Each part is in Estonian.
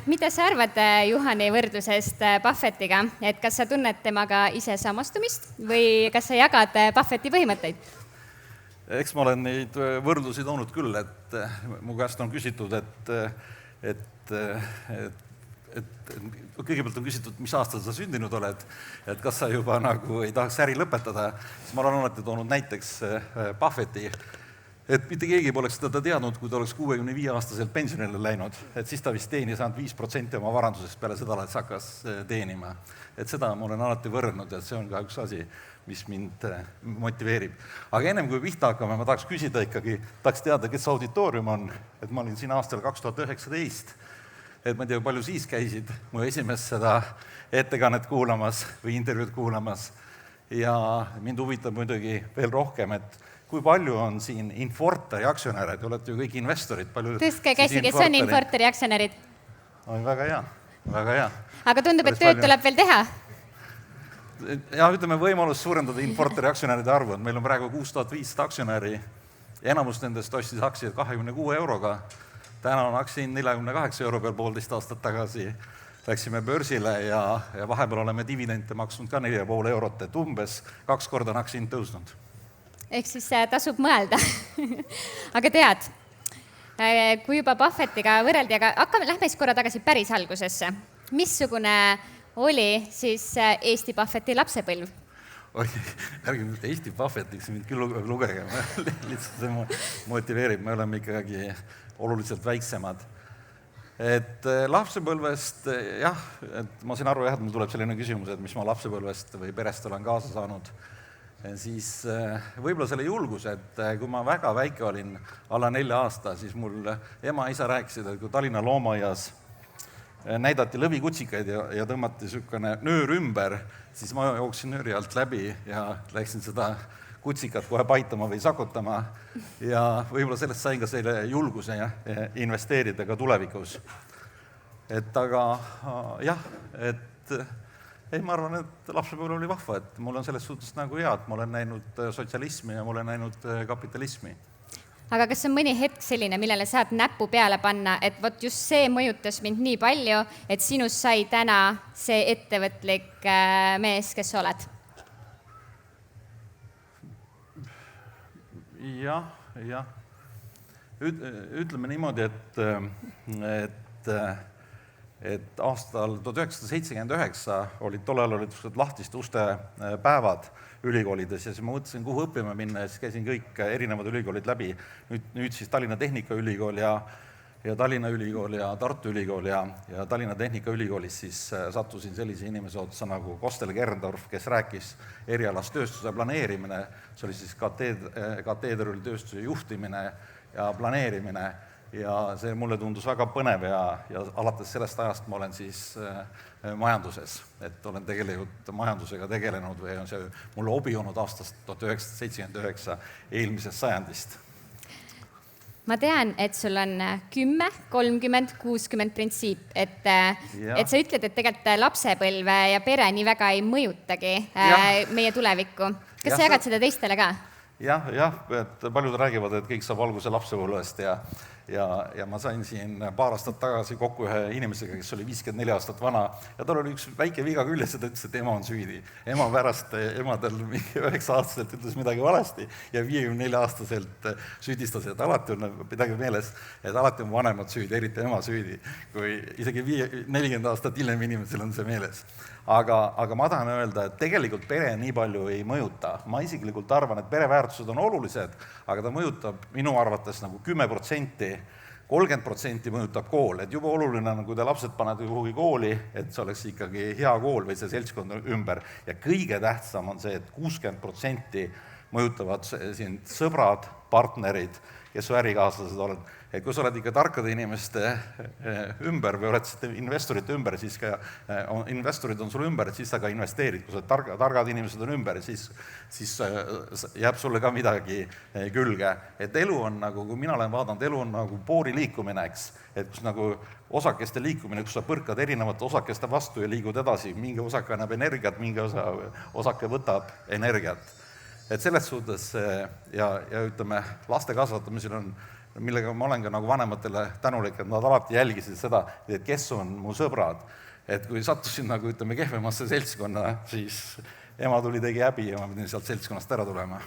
mida sa arvad Juhani võrdlusest Buffettiga, et kas sa tunned temaga ise samastumist või kas sa jagad Buffetti põhimõtteid? Eks ma olen neid võrdlusi toonud küll, et mu käest on küsitud, et kõigepealt on küsitud, mis aastal sa sündinud oled, et kas sa juba nagu ei tahaks äri lõpetada, siis ma olen alati toonud näiteks Buffetti, et mitte keegi poleks teda teadnud, kui ta oleks 65-aastaselt pensionile läinud, et siis ta vist teenis ainult 5% oma varandusest peale seda, et hakkas teenima. Et seda ma olen alati võrrelnud, et see on ka üks asi, mis mind motiveerib. Aga ennem kui pihta hakkame, ma tahaks küsida ikkagi, tahaks teada, kes auditoorium on, et ma olin siin aastal 2019, et ma ei tea, palju siis käisid mu esimest seda ettekannet kuulamas või intervjuud kuulamas ja mind huvitab muidugi veel rohkem, et kui palju on siin Infortari aktsionäre, te olete ju kõik investorid. Tõstke käsi, kes on Infortari aktsionärid? Väga hea, väga hea. Aga tundub, et tööd tuleb veel teha? Ja ütleme, võimalus suurendada Infortari aktsionäride arvu. Meil on praegu 6500 aktsionäri, enamus nendest ostis aktsiaid 26 euroga. Täna on aktsia 48 euro peal 1,5 aastat tagasi. Läksime börsile ja vahepeal oleme dividende maksnud ka 4,5 eurot, et umbes 2 korda on aktsia tõusnud. Ehk siis tasub mõelda. Aga tead, kui juba Buffettiga võrreldi, aga lähme siis korra tagasi päris algusesse. Missugune oli siis Eesti Buffetti lapsepõlv? Ärge Eesti Buffettiks mind küll lugege, lihtsalt see motiveerib, me oleme ikkagi oluliselt väiksemad. Et lapsepõlvest, jah, et ma sain aru, et mul tuleb selline küsimus, et mis ma lapsepõlvest või perest olen kaasa saanud, siis võib-olla selle julgus, et kui ma väga väike olin, alla 4 aasta, siis mul ema ja isa rääkisid, et kui Tallinna loomaaias näidati lõvikutsikaid ja tõmmati niisugune nöör ümber, siis ma jooksin nööri alt läbi ja läksin seda kutsikat kohe paitama või sakutama ja võib-olla sellest sain ka selle julguse investeerida ka tulevikus. Et aga jah, et ei, ma arvan, et lapsepõlv oli vahva, et mul on selles suhtes nagu hea, et ma olen näinud sotsialismi ja ma olen näinud kapitalismi. Aga kas on mõni hetk selline, millele saad näpu peale panna, et vot just see mõjutas mind nii palju, et sinust sai täna see ettevõtlik mees, kes sa oled? Jah. Ütleme niimoodi, et aastal 1979 tollal olid lahtiste uste päevad ülikoolides ja siis ma mõtlesin, kuhu õppima minna ja siis käisin kõik erinevad ülikoolid läbi. Nüüd siis Tallinna Tehnikaülikool ja Tallinna Ülikool ja Tartu Ülikool ja Tallinna Tehnikaülikoolis siis sattusin sellise inimese otsa nagu Kostel Kerndorf, kes rääkis erialast tööstuse planeerimine, see oli siis kateedril tööstuse juhtimine ja planeerimine ja see mulle tundus väga põnev ja alates sellest ajast ma olen siis majanduses, et olen tegelikult majandusega tegelenud või on see mulle hobi olnud aastast 1979 eelmisest sajandist. Ma tean, et sul on 10, 30, 60 printsiip, et sa ütled, et tegelikult lapsepõlve ja pere nii väga ei mõjutagi meie tulevikku. Kas sa jagad seda teistele ka? Jah, et paljud räägivad, et kõik saab alguse lapsepõlvest ja ma sain siin paar aastat tagasi kokku ühe inimesega, kes oli 54 aastat vana ja tal oli üks väike viga küljes ja ta ütles, et ema on süüdi. Ema pärast emadel 9-aastaselt ütles midagi valesti ja 54-aastaselt süüdistas, et alati on midagi meeles, et alati on vanemad süüdi, eriti ema süüdi, kui isegi 40 aastat hiljem inimesel on see meeles. Aga ma tahan öelda, et tegelikult pere nii palju ei mõjuta. Ma isiklikult arvan, et pereväärtused on olulised, aga ta mõjutab minu arvates nagu 10%, 30% mõjutab kool, et juba oluline on, kui te lapsed panete kuhugi kooli, et see oleks ikkagi hea kool või see seltskond ümber. Ja kõige tähtsam on see, et 60% mõjutavad siin sõbrad, partnerid, kes su ärikaaslased oled. Et kui sa oled ikka tarkade inimeste ümber või oled investorite ümber, siis ka investorid on sul ümber, et siis sa ka investeerid. Kui sa targad inimesed on ümber, siis jääb sulle ka midagi külge. Et elu on nagu, kui mina olen vaadanud, elu on nagu poori liikumine, eks. Et kus nagu osakeste liikumine, kus sa põrkad erinevate osakeste vastu ja liigud edasi. Mingi osake annab energiat, mingi osake võtab energiat. Et selles suhtes ja ütleme, laste kasvatamisel on millega ma olen ka nagu vanematele tänulik, et nad alati jälgisid seda, et kes on mu sõbrad. Et kui sattusin nagu ütleme kehvemasse seltskonna, siis ema tegi häbi ja ma pidin sealt seltskonnast ära tulema.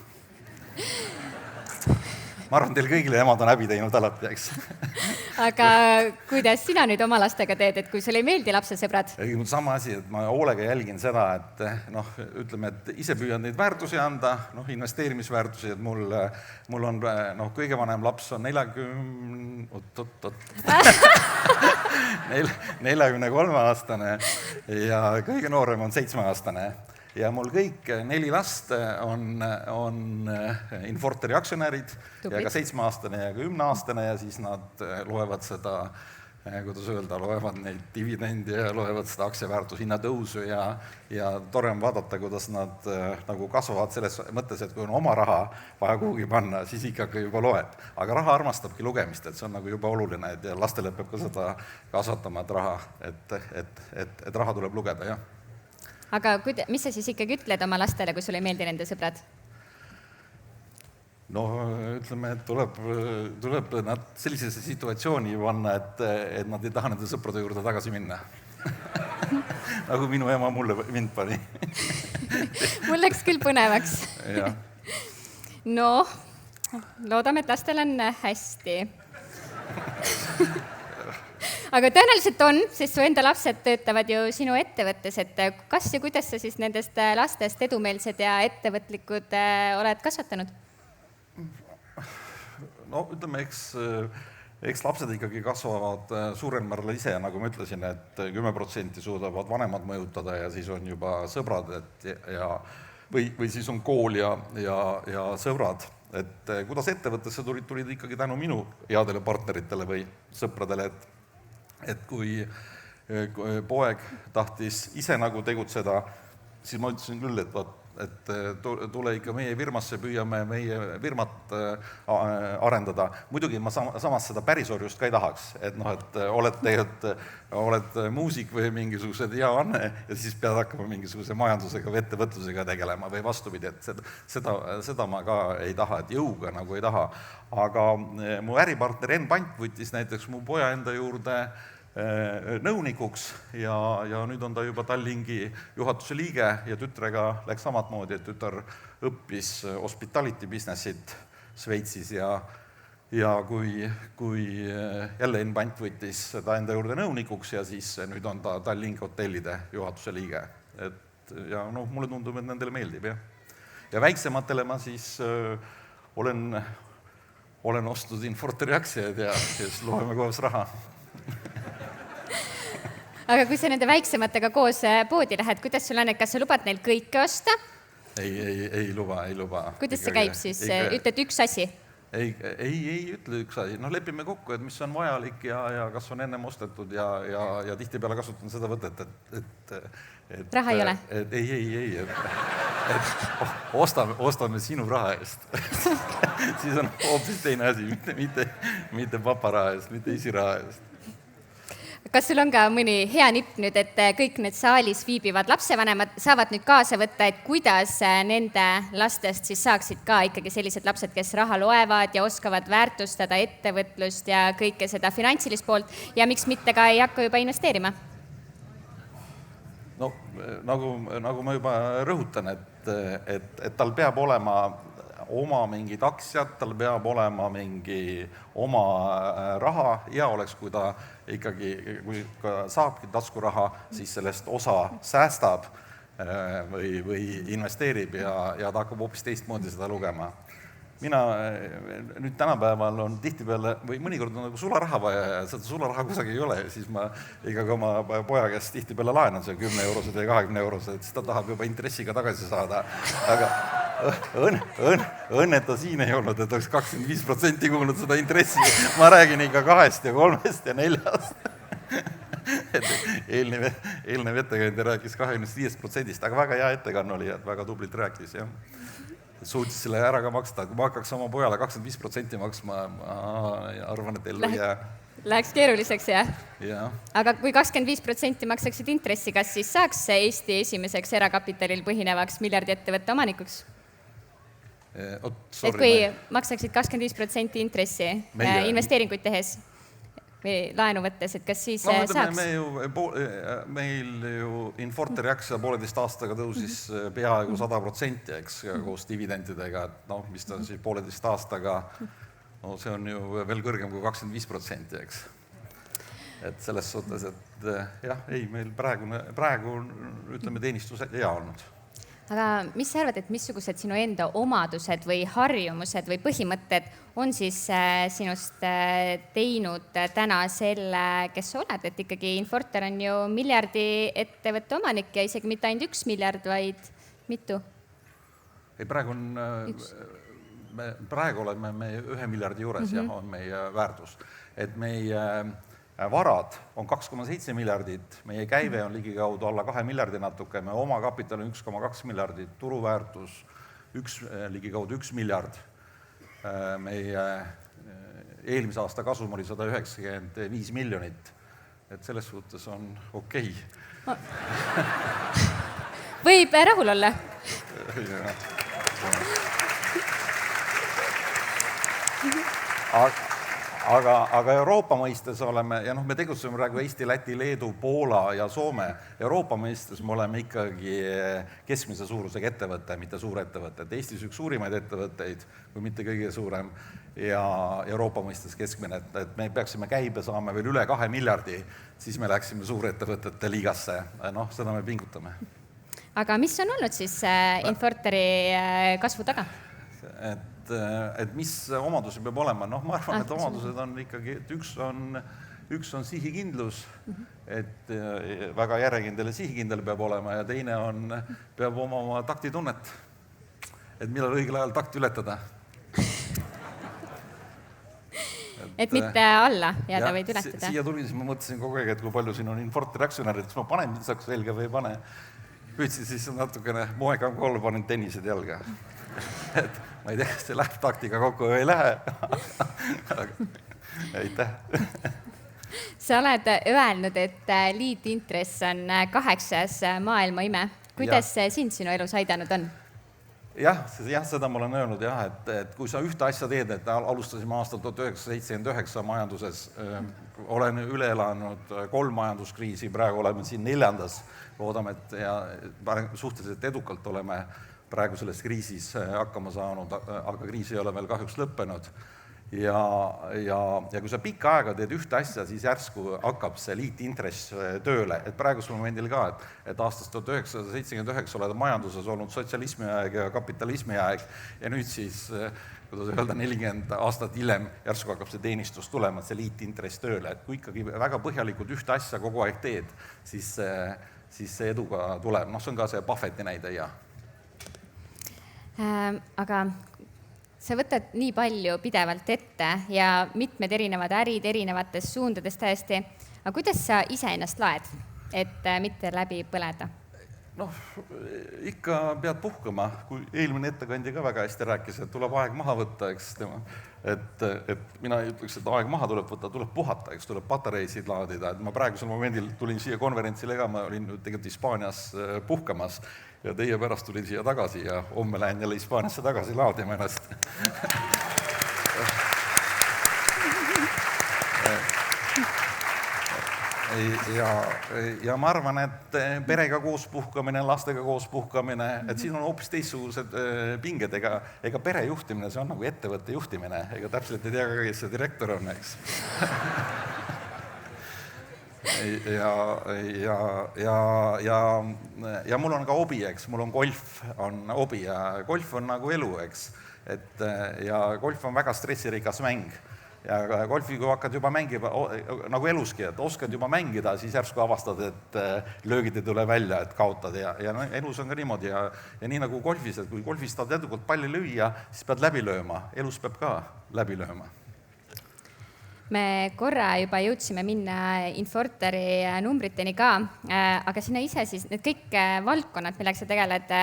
Ma arvan, teil kõigile emad on häbi teinud alati, eks. Aga kuidas sina nüüd oma lastega teed, et kui sulle ei meeldi lapsesõbrad? Sama asi, et ma hoolega jälgin seda, et ütleme, et ise püüan neid väärtusi anda, investeerimisväärtusi, et mul on kõige vanem laps on 43-aastane ja kõige noorem on 7-aastane. Ja mul kõik 4 last on Inforteri aktsionärid ja ka 7-aastane ja ka 10-aastane ja siis nad loevad seda, kuidas öelda, loevad neid dividendi ja loevad seda aktsiaväärtus hinnatõusu ja tore on vaadata, kuidas nad nagu kasvavad selles mõttes, et kui on oma raha vaja kuhugi panna, siis ikkagi juba loeb. Aga raha armastabki lugemist, et see on nagu juba oluline, et lastele peab ka seda kasvatama, et raha, et raha tuleb lugeda, jah. Aga mis sa siis ikkagi ütled oma lastele, kui sulle ei meeldi nende sõbrad? No ütleme, et tuleb nad sellisesse situatsiooni panna, et nad ei taha nende sõprade juurde tagasi minna. Nagu minu ema mind pani. Mul läks küll põnevaks. Ja. No, loodame, et lastel on hästi. Aga tõenäoliselt on, sest su enda lapsed töötavad ju sinu ettevõttes, et kas ja kuidas sa siis nendest lastest edumeelsed ja ettevõtlikud oled kasvatanud? No ütleme, eks lapsed ikkagi kasvavad suurel määral ise, nagu ma ütlesin, et 10% suudavad vanemad mõjutada ja siis on juba sõbrad või siis on kool ja sõbrad. Et kuidas ettevõttesse tulid ikkagi tänu minu headele partneritele või sõpradele, et kui poeg tahtis ise nagu tegutseda, siis ma ütlesin küll, et tule ikka meie firmasse, püüame meie firmat arendada. Muidugi ma samas seda pärisorjust ka ei tahaks, et oled muusik või mingisugused hea anne ja siis pead hakkama mingisuguse majandusega või ettevõtlusega tegelema või vastupidi, et seda ma ka ei taha, et jõuga nagu ei taha. Aga mu äripartner Enn Pant võttis näiteks mu poja enda juurde nõunikuks ja nüüd on ta juba Tallinki juhatuse liige ja tütrega läks samat moodi, et tütar õppis hospitality businessit Šveitsis ja kui jälle Enn Pant võttis ta enda juurde nõunikuks ja siis nüüd on ta Tallinki hotellide juhatuse liige. Ja mulle tundub, et nendele meeldib, jah. Ja väiksematele ma siis olen ostnud Inforteri aktsiaid ja siis loeme koos raha. Aga kui sa nende väiksematega koos poodi lähed, kuidas sul on, et kas sa lubad neil kõike osta? Ei luba. Kuidas see käib siis? Ütled üks asi? Ei ütle üks asi. Lepime kokku, et mis on vajalik ja kas on ennem ostetud ja tihti peale kasutan seda võtet, et raha ei ole? Ei, et ostame sinu raha eest. Siis on hoopis teine asi, mitte papa raha eest, mitte isi raha eest. Kas sul on ka mõni hea nipp nüüd, et kõik need saalis viibivad lapsevanemad saavad nüüd kaasa võtta, et kuidas nende lastest siis saaksid ka ikkagi sellised lapsed, kes raha loevad ja oskavad väärtustada ettevõtlust ja kõike seda finantsilist poolt ja miks mitte ka ei hakka juba investeerima? No nagu ma juba rõhutan, et tal peab olema oma mingid aktsiad, tal peab olema mingi oma raha, hea oleks, kui ta ikkagi, kui ka saabki taskuraha, siis sellest osa säästab või investeerib ja ta hakkab hoopis teistmoodi seda lugema. Mina nüüd tänapäeval on tihtipeale, või mõnikord on nagu sularaha vaja ja seda sularaha kusagil ei ole, siis ma ikkagi oma poja käest tihtipeale laenan see 10 eurosed ja 20 eurosed, siis ta tahab juba intressiga tagasi saada. Aga õnneta siin ei olnud, et oleks 25% kuulnud seda intressi. Ma räägin ikka 2 ja 3 ja 4. Eelnev ettekandja rääkis 25%, aga väga hea ettekanne oli, et väga tublilt rääkis, jah. Suutis selle ära ka maksta, kui ma hakkaks oma pojale 25% maksma, ma arvan, et ellu ei jää. Läheks keeruliseks, jah? Ja. Aga kui 25% maksaksid intressi, kas siis saaks Eesti esimeseks erakapitalil põhinevaks miljardi ettevõtte omanikuks? Et kui maksaksid 25% intressi investeeringuid tehes või laenu võttes, et kas siis saaks? Meil ju Inforteri aktsia 1,5 aastaga tõusis peaaegu 100%, eks, koos dividendidega, et mis ta siis 1,5 aastaga, see on ju veel kõrgem kui 25%, eks. Et selles suhtes, et jah, ei, meil praegu ütleme, teenistus hea olnud. Aga mis sa arvad, et missugused sinu enda omadused või harjumused või põhimõtted on siis sinust teinud täna selle, kes sa oled, et ikkagi Infortar on ju miljardi ettevõtte omanik ja isegi mitte ainult 1 miljard, vaid mitu? Ei, praegu oleme me 1 miljardi juures ja on meie väärtus, et meie varad on 2,7 miljardit, meie käive on ligikaudu alla 2 miljardi natuke, me oma kapital on 1,2 miljardit, turuväärtus ligikaudu 1 miljard. Meie eelmise aasta kasum oli 195 miljonit, et selles suhtes on okei. Võib rahul olla? Aga Euroopa mõistes oleme, ja me tegutseme praegu Eesti, Läti, Leedu, Poola ja Soome. Euroopa mõistes me oleme ikkagi keskmise suurusega ettevõte, mitte suurettevõte. Eestis üks suurimaid ettevõtteid, kui mitte kõige suurem, ja Euroopa mõistes keskmine, et me peaksime käibe saama veel üle 2 miljardi, siis me läksime suurettevõtete liigasse. Seda me pingutame. Aga mis on olnud siis Infortari kasvu taga? Et mis omadusi peab olema? Ma arvan, et omadused on ikkagi, et üks on sihikindlus, et väga järjekindel ja sihikindel peab olema ja teine peab omama taktitunnet, et millal õigel ajal takti ületada. Et mitte alla jääda, vaid ületada. Siia tuli, siis ma mõtlesin kogu aeg, et kui palju siin on Infortari aktsionärid, siis ma panen midagi selga või ei pane. Püüdsin siis natukene moekam kolla, panen tennised jalga. Et ma ei tea, kas see läheb taktiga kokku või ei lähe. Aitäh. Sa oled öelnud, et liitintress on 8. maailma ime. Kuidas sind sinu elus aidanud on? Jah, seda ma olen öelnud, et kui sa ühte asja teed, et alustasime aastal 1979 majanduses, olen üle elanud 3 majanduskriisi, praegu oleme siin 4. Loodame, et suhteliselt edukalt oleme praegu selles kriisis hakkama saanud, aga kriis ei ole veel kahjuks lõppenud. Ja kui sa pikka aega teed ühte asja, siis järsku hakkab see liitintress tööle. Et praegusel momendil ka, et aastast 1979 oled majanduses olnud sotsialismi aeg ja kapitalismi aeg ja nüüd siis, kuidas öelda, 40 aastat hiljem järsku hakkab see teenistus tulema, see liitintress tööle. Et kui ikkagi väga põhjalikult ühte asja kogu aeg teed, siis see eduga tuleb. See on ka see Buffetti näide, ja. Aga sa võtad nii palju pidevalt ette ja mitmed erinevad ärid erinevates suundades täiesti. Aga kuidas sa ise ennast laed, et mitte läbi põleda? Ikka pead puhkama, kui eelmine ettekandja ka väga hästi rääkis, et tuleb aeg maha võtta, eks tema. Et mina ei ütleks, et aeg maha tuleb võtta, tuleb puhata, eks tuleb patareisid laadida. Et ma praegusel momendil tulin siia konverentsile ka, ma olin tegelikult Hispaanias puhkamas ja teie pärast tulin siia tagasi ja homme lähen jälle Hispaaniasse tagasi laadima ennast. Ja ma arvan, et perega koos puhkamine, lastega koos puhkamine, et siin on hoopis teistsugused pinged, ega pere juhtimine, see on nagu ettevõtte juhtimine, ega täpselt ei tea, kes see direktor on, eks. Ja mul on ka hobi, eks, mul on golf on hobi ja golf on nagu elu, eks, ja golf on väga stressirikas mäng. Ja golfi, kui hakkad juba mängima, nagu eluski, et oskad juba mängida, siis järsku avastad, et löögid ei tule välja, et kaotad ja elus on ka niimoodi ja nii nagu golfis, et kui golfis tahad edukalt palli lüüa, siis pead läbi lööma, elus peab ka läbi lööma. Me korra juba jõudsime minna Infortari numbriteni ka, aga sina ise siis, need kõik valdkonnad, millega sa tegeled,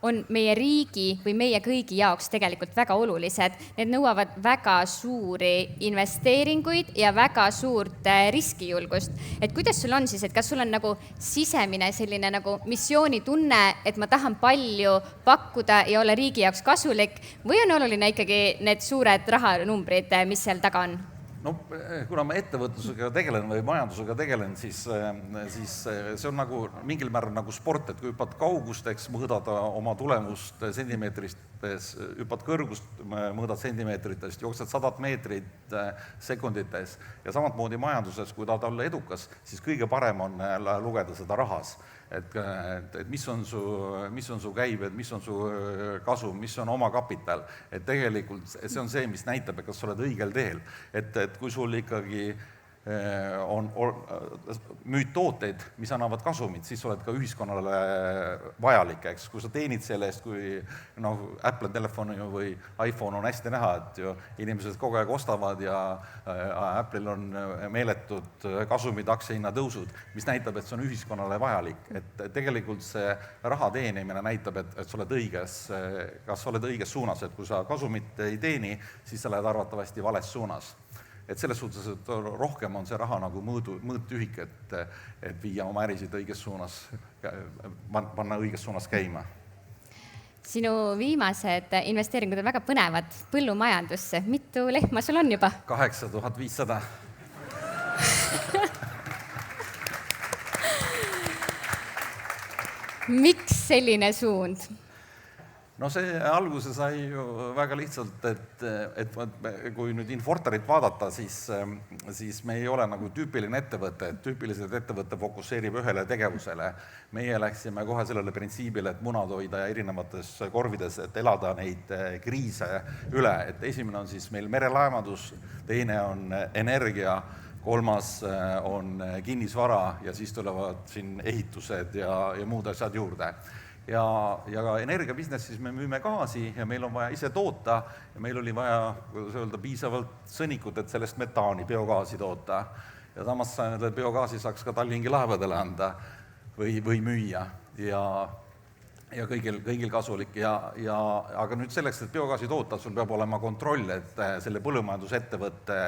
on meie riigi või meie kõigi jaoks tegelikult väga olulised. Need nõuavad väga suuri investeeringuid ja väga suurt riskijulgust. Et kuidas sul on siis, et kas sul on nagu sisemine selline nagu missioonitunne, et ma tahan palju pakkuda ja olla riigi jaoks kasulik, või on oluline ikkagi need suured rahanumbrid, mis seal taga on? No kuna ma ettevõtlusega tegelen või majandusega tegelen, siis see on nagu mingil määral nagu sport, et kui hüppad kaugusteks, mõõdad oma tulemust sentimeetristes, hüppad kõrgust, mõõdad sentimeetritest, jooksed 100 meetrit sekundites ja samamoodi majanduses, kui tahad olla edukas, siis kõige parem on lugeda seda rahas. Et mis on su käibed, mis on su kasum, mis on oma kapital, et tegelikult see on see, mis näitab, et kas sa oled õigel teel, et kui sul ikkagi müüd tooteid, mis annavad kasumit, siis oled ka ühiskonnale vajalik, eks. Kui sa teenid selle eest, kui Apple telefoni või iPhone on hästi näha, et ju inimesed kogu aeg ostavad ja Apple'il on meeletud kasumid, aktsiahinna tõusud, mis näitab, et see on ühiskonnale vajalik. Et tegelikult see raha teenimine näitab, et sa oled õiges, kas sa oled õiges suunas, et kui sa kasumit ei teeni, siis sa lähed arvatavasti vales suunas. Et selles suhtes, et rohkem on see raha nagu mõõtühik, et viia oma ärisid õiges suunas, panna õiges suunas käima. Sinu viimased investeeringud on väga põnevad põllumajandusse. Mitu lehma sul on juba? 8500. Miks selline suund? No see alguse sai ju väga lihtsalt, et kui nüüd Infortarit vaadata, siis me ei ole nagu tüüpiline ettevõte, et tüüpiliselt ettevõte fokusseerib ühele tegevusele. Meie läksime kohe sellele printsiibile, et munad hoida erinevates korvides, et elada neid kriise üle. Et esimene on siis meil merelaevandus, teine on energia, kolmas on kinnisvara ja siis tulevad siin ehitused ja muud asjad juurde. Ja energiabusinessis me müüme gaasi ja meil on vaja ise toota ja meil oli vaja, kuidas öelda, piisavalt sõnikut, et sellest metaani, biogaasi toota. Ja samas biogaasi saaks ka Tallingi laevadele anda või müüa ja kõigil kasulik. Aga nüüd selleks, et biogaasi toota, sul peab olema kontroll, et selle põllumajandusettevõtte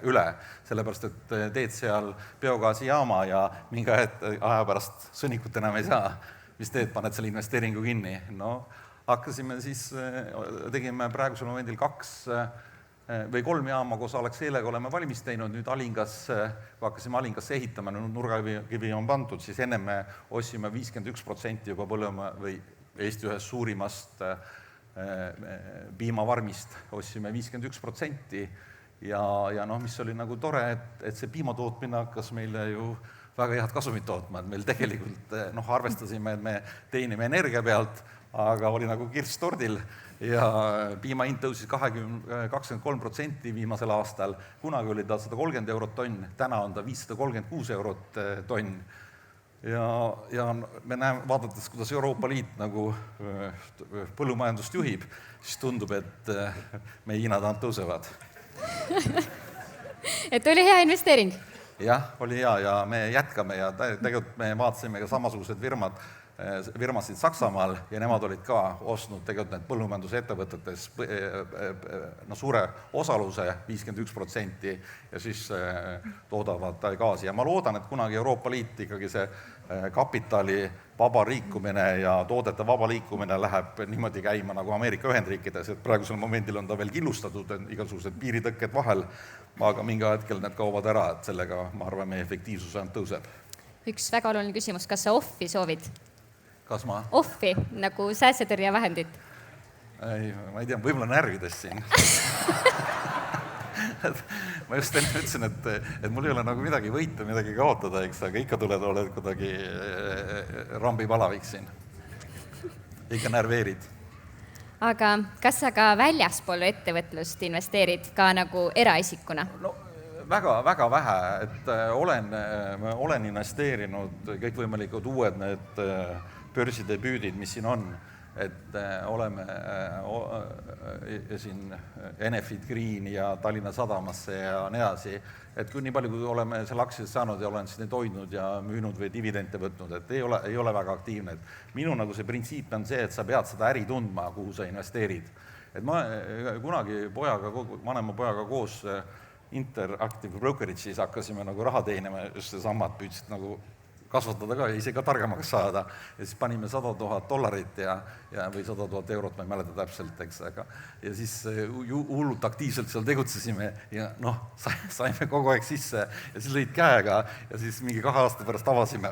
üle, sellepärast, et teed seal biogaasijaama ja mingi aja pärast sõnikut enam ei saa. Mis teed, paned selle investeeringu kinni? No, hakkasime siis, tegime praegusel momendil 2 või 3 jaama, koos Alexelega oleme valmis teinud, nüüd Alingas, kui hakkasime Alingasse ehitama, nurgakivi on pandud, siis enne me ostsime 51% juba või Eesti ühest suurimast piimavarmist, ostsime 51% ja mis oli nagu tore, et see piimatootmine hakkas meile ju väga head kasumit tootma, et meil tegelikult arvestasime, et me teenime energia pealt, aga oli nagu kirss tordil ja piima hind tõusis 23% viimasel aastal. Kunagi oli ta 130 eurot tonn, täna on ta 536 eurot tonn. Ja me näeme, vaadates, kuidas Euroopa Liit nagu põllumajandust juhib, siis tundub, et meie hinnad tõusevad. Et oli hea investeering? Jah, oli hea ja me jätkame ja tegelikult me vaatasime ka samasugused firmasid Saksamaal ja nemad olid ka ostnud tegelikult need põllumajandusettevõtetes suure osaluse 51% ja siis toodavad gaasi. Ja ma loodan, et kunagi Euroopa Liit ikkagi see kapitali vaba liikumine ja toodete vaba liikumine läheb niimoodi käima nagu Ameerika Ühendriikides, et praegusel momendil on ta veel killustatud, igasugused piiritõkked vahel, aga mingi hetkel need kaovad ära, et sellega, ma arvan, meie efektiivsus ainult tõuseb. Üks väga oluline küsimus, kas sa offi soovid? Kas ma? Offi, nagu säästetõrjevahendit? Ma ei tea, võib-olla närvidest siin. Ma just enne ütlesin, et mul ei ole nagu midagi võita, midagi kaotada, eks, aga ikka oled kuidagi rambi palavik siin. Ikka närveerid. Aga kas sa ka väljaspool ettevõtlust investeerid ka nagu eraisikuna? No, väga vähe, et olen investeerinud kõikvõimalikud uued need börsidebüüdid, mis siin on. et oleme siin Enefit Green ja Tallinna Sadamasse ja nii edasi, et kui nii palju, kui oleme selle aktsiaid saanud ja olen siis neid hoidnud ja müünud või dividende võtnud, et ei ole väga aktiivne. Et minu nagu see printsiip on see, et sa pead seda äri tundma, kuhu sa investeerid. Et ma kunagi vanema pojaga koos Interactive Brokerage'is hakkasime nagu raha teenima, just seesamad püüdsid nagu kasvatada ka ja ise ka targemaks saada ja siis panime $100,000 või 100,000 eurot, ma ei mäleta täpselt, eks, ja siis hullult aktiivselt seal tegutsesime ja saime kogu aeg sisse ja siis lõid käega ja siis mingi 2 aasta pärast avasime,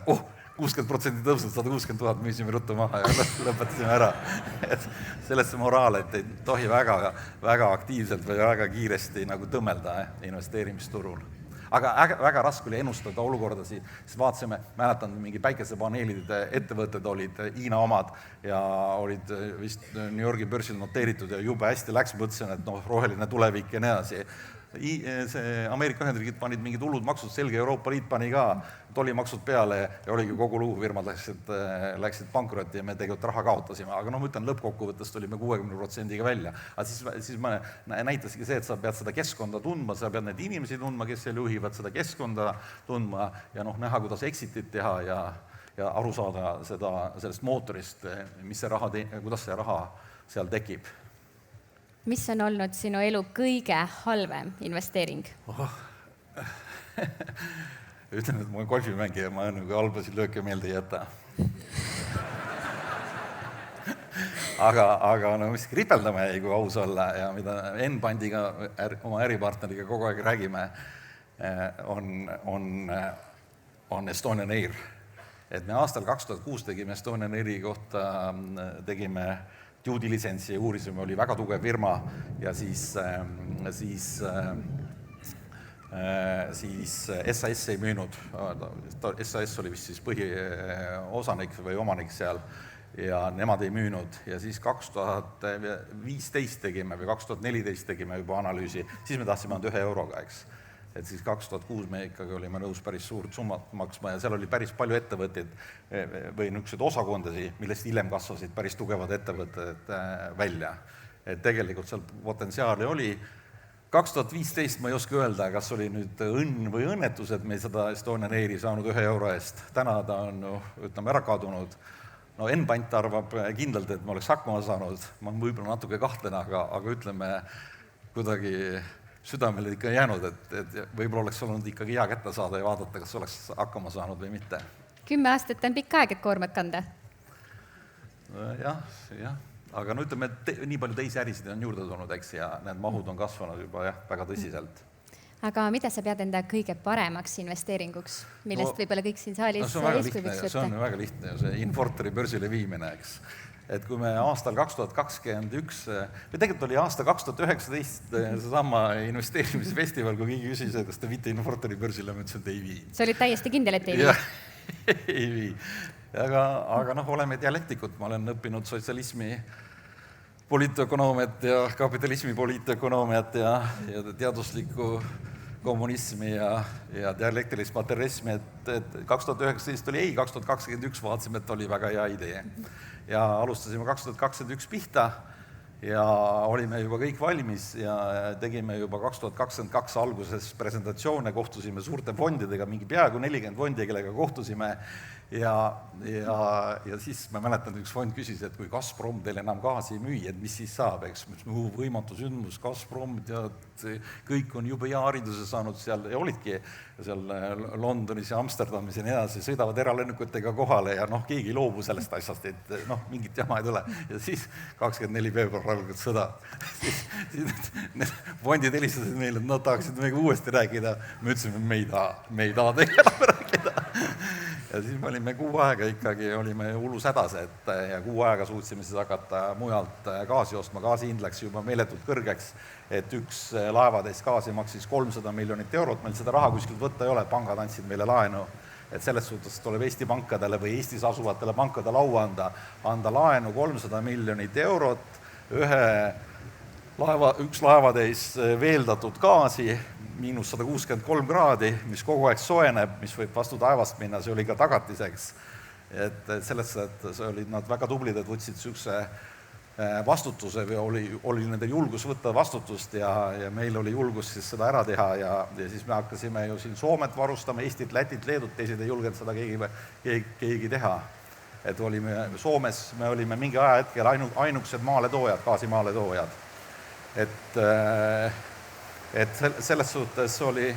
60% tõusnud, 160,000 müüsime ruttu maha ja lõpetasime ära. Et sellest see moraal, et ei tohi väga aktiivselt või väga kiiresti nagu tõmmelda investeerimisturul. Aga väga raske oli ennustada olukordasid, siis vaatasime, mäletan, mingi päikesepaneelide ettevõtted olid Hiina omad ja olid vist New Yorgi börsil noteeritud ja jube hästi läks, mõtlesin, et roheline tulevik ja nii edasi. See Ameerika Ühendriigid panid mingid hullud maksud selge, Euroopa Liit pani ka tollimaksud peale ja oligi kogu lugu, firmad läksid pankrotti ja me tegelikult raha kaotasime, aga ma ütlen, lõppkokkuvõttes tulime 60% välja. Aga siis ma näitasingi see, et sa pead seda keskkonda tundma, sa pead need inimesi tundma, kes seal juhivad, seda keskkonda tundma ja näha, kuidas exitit teha ja aru saada sellest mootorist, kuidas see raha seal tekib. Mis on olnud sinu elu kõige halvem investeering? Ütlen, et ma olen golfimängija, ma halbasid lööke meelde ei jäta. Aga mis kripeldame jäi, kui aus olla ja mida N-bandiga, oma äripartneriga kogu aeg räägime, on Estonian Air. Et me aastal 2006 tegime Estonian Airi kohta, tegime due diligence'i ja uurisime, oli väga tugev firma ja siis SAS ei müünud, SAS oli vist siis põhiosanik või omanik seal ja nemad ei müünud ja siis 2015 tegime või 2014 tegime juba analüüsi, siis me tahtsime ainult €1, eks. Et siis 2006 me ikkagi olime nõus päris suurt summat maksma ja seal oli päris palju ettevõtteid või niisuguseid osakondasi, millest hiljem kasvasid päris tugevad ettevõtted välja. Et tegelikult seal potentsiaali oli. 2015 ma ei oska öelda, kas oli nüüd õnn või õnnetus, et me seda Estonian Airi saanud €1 eest. Täna ta on, ütleme, ära kadunud. N-Bant arvab kindlalt, et ma oleks hakkama saanud. Ma võib-olla natuke kahtlen, aga ütleme kuidagi südamele ikka jäänud, et võib-olla oleks olnud ikkagi hea kätte saada ja vaadata, kas oleks hakkama saanud või mitte. 10 aastat on pikk aeg, et koormat kanda. Jah, aga ütleme, et nii palju teisi ärisid on juurde tulnud, eks, ja need mahud on kasvanud juba väga tõsiselt. Aga mida sa pead enda kõige paremaks investeeringuks, millest võib-olla kõik siin saalis eeskujuks võtta? See on väga lihtne, see Infortari börsile viimine, eks. Et kui me aastal 2021, või tegelikult oli aasta 2019 seesama investeerimisfestival, kui keegi küsis, et kas te viite Infortari börsile, ma ütlesin, et ei vii. Sa olid täiesti kindel, et ei vii? Ei vii. Aga oleme dialektikud, ma olen õppinud sotsialismi poliitökonoomiat ja kapitalismi poliitökonoomiat ja teaduslikku kommunismi ja dialektilist materialismi, et 2019 oli ei, 2021 vaatasime, et oli väga hea idee. Ja alustasime 2021 pihta ja olime juba kõik valmis ja tegime juba 2022 alguses presentatsioone, kohtusime suurte fondidega, mingi peaaegu 40 fondi, kellega kohtusime ja siis ma mäletan, üks fond küsis, et kui Gazprom teil enam gaasi ei müü, et mis siis saab, eks, võimatu sündmus, Gazprom, tead, kõik on jube hea hariduse saanud seal ja olidki seal Londonis ja Amsterdamis ja nii edasi, sõidavad eralennukutega kohale ja keegi ei loobu sellest asjast, et mingit jama ei tule. Ja siis 24 veebruar algas sõda. Siis need fondid helistasid meile, et nad tahaksid meiega uuesti rääkida. Me ütlesime, et me ei taha teile rääkida. Ja siis me olime kuu aega ikkagi, olime hullus hädas, ja kuu aega suutsime siis hakata mujalt gaasi ostma. Gaasi hind läks juba meeletult kõrgeks, et üks laevatäis gaasi maksis 300 miljonit eurot, meil seda raha kuskilt võtta ei ole, pangad andsid meile laenu, et selles suhtes tuleb Eesti pankadele või Eestis asuvatele pankadele au anda laenu 300 miljonit eurot, üks laevatäis veeldatud gaasi, miinus 163 kraadi, mis kogu aeg soeneb, mis võib vastu taevast minna, see oli ka tagatiseks. et selles mõttes olid nad väga tublid, et võtsid niisuguse vastutuse või oli nendel julgus võtta vastutust ja meil oli julgus siis seda ära teha ja siis me hakkasime ju siin Soomet varustama, Eestit, Lätit, Leedut, teised ei julgenud seda keegi teha. Et olime Soomes, me olime mingi ajahetkel ainukesed maaletoojad, gaasimaaletoojad. Et selles suhtes oli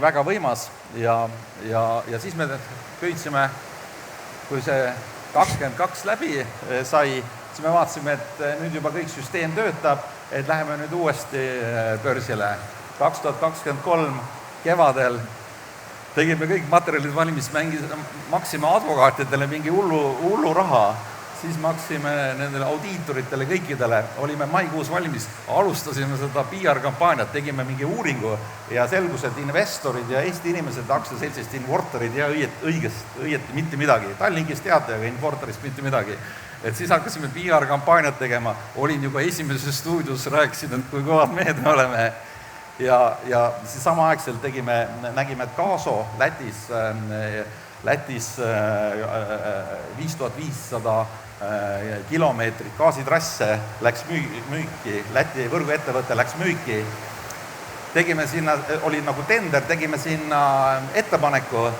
väga võimas ja siis me püüdsime, kui see 22 läbi sai, siis me vaatasime, et nüüd juba kõik süsteem töötab, et läheme nüüd uuesti börsile. 2023 kevadel tegime kõik materjalid valmis, maksime advokaatidele mingi hullu raha, siis maksime nendele audiitoritele kõikidele, olime maikuus valmis, alustasime seda PR-kampaaniat, tegime mingi uuringu ja selgus, et investorid ja Eesti inimesed aktsiaseltsist Infortarid ja õieti mitte midagi. Tallinkist teate, aga Infortarist mitte midagi. Et siis hakkasime PR-kampaaniat tegema, olin juba esimeses stuudios, rääkisin, et kui kõvad mehed me oleme ja siis samaaegselt nägime, et Gaso Lätis 5500 kilomeetrit gaasitrasse läks müüki, Läti võrguettevõte läks müüki. Tegime sinna, oli nagu tender, tegime sinna ettepaneku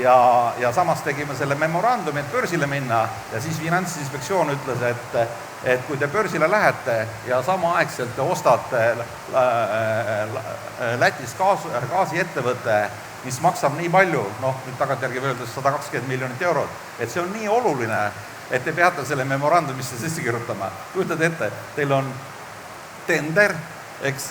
ja samas tegime selle memorandumi, et börsile minna ja siis Finantsinspektsioon ütles, et kui te börsile lähete ja samaaegselt te ostate Lätis gaasiettevõte, mis maksab nii palju, nüüd tagantjärgi öeldes 120 miljonit eurot, et see on nii oluline, et te peate selle memorandumisse sisse kirjutama. Kujutad ette, teil on tender, eks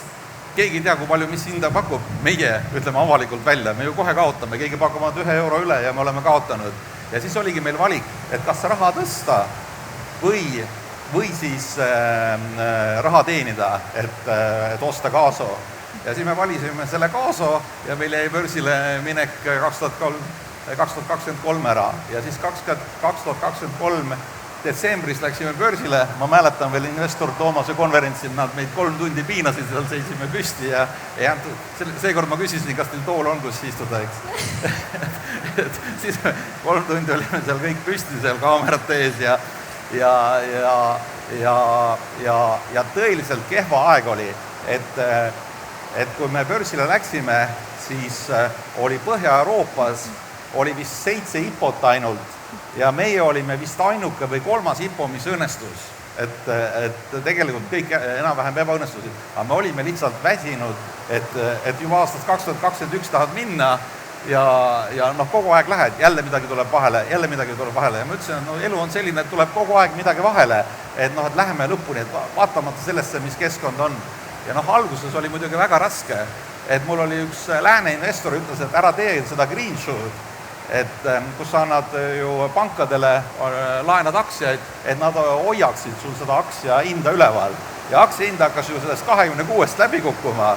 keegi ei tea, kui palju, mis hinda pakub, meie ütleme avalikult välja, me ju kohe kaotame, keegi pakub 1 euro üle ja me oleme kaotanud. Ja siis oligi meil valik, et kas raha tõsta või siis raha teenida, et osta Gaso. Ja siis me valisime selle Gaso ja meil jäi börsile minek 2023 ära ja siis 2023 detsembris läksime börsile, ma mäletan veel investor Toomase konverentsil, nad meid 3 tundi piinasid, seal seisime püsti ja seekord ma küsisin, kas teil tool on, kus istuda, eks. Siis 3 tundi olime seal kõik püsti, seal kaamerate ees ja tõeliselt kehva aeg oli, et kui me börsile läksime, siis oli Põhja-Euroopas oli vist 7 IPO-t ainult ja meie olime vist ainuke või 3. IPO, mis õnnestus. Et tegelikult kõik enam-vähem ebaõnnestusid, aga me olime lihtsalt väsinud, et juba aastast 2021 tahad minna ja kogu aeg lähed, jälle midagi tuleb vahele ja ma ütlesin, et elu on selline, et tuleb kogu aeg midagi vahele, et läheme lõpuni, et vaatamata sellesse, mis keskkond on. Ja alguses oli muidugi väga raske, et mul oli üks lääne investor, ütles, et ära tee seda green shoot, et kus sa annad ju pankadele, laenad aktsiaid, et nad hoiaksid sul seda aktsia hinda üleval. Ja aktsia hinda hakkas ju sellest 26 läbi kukkuma.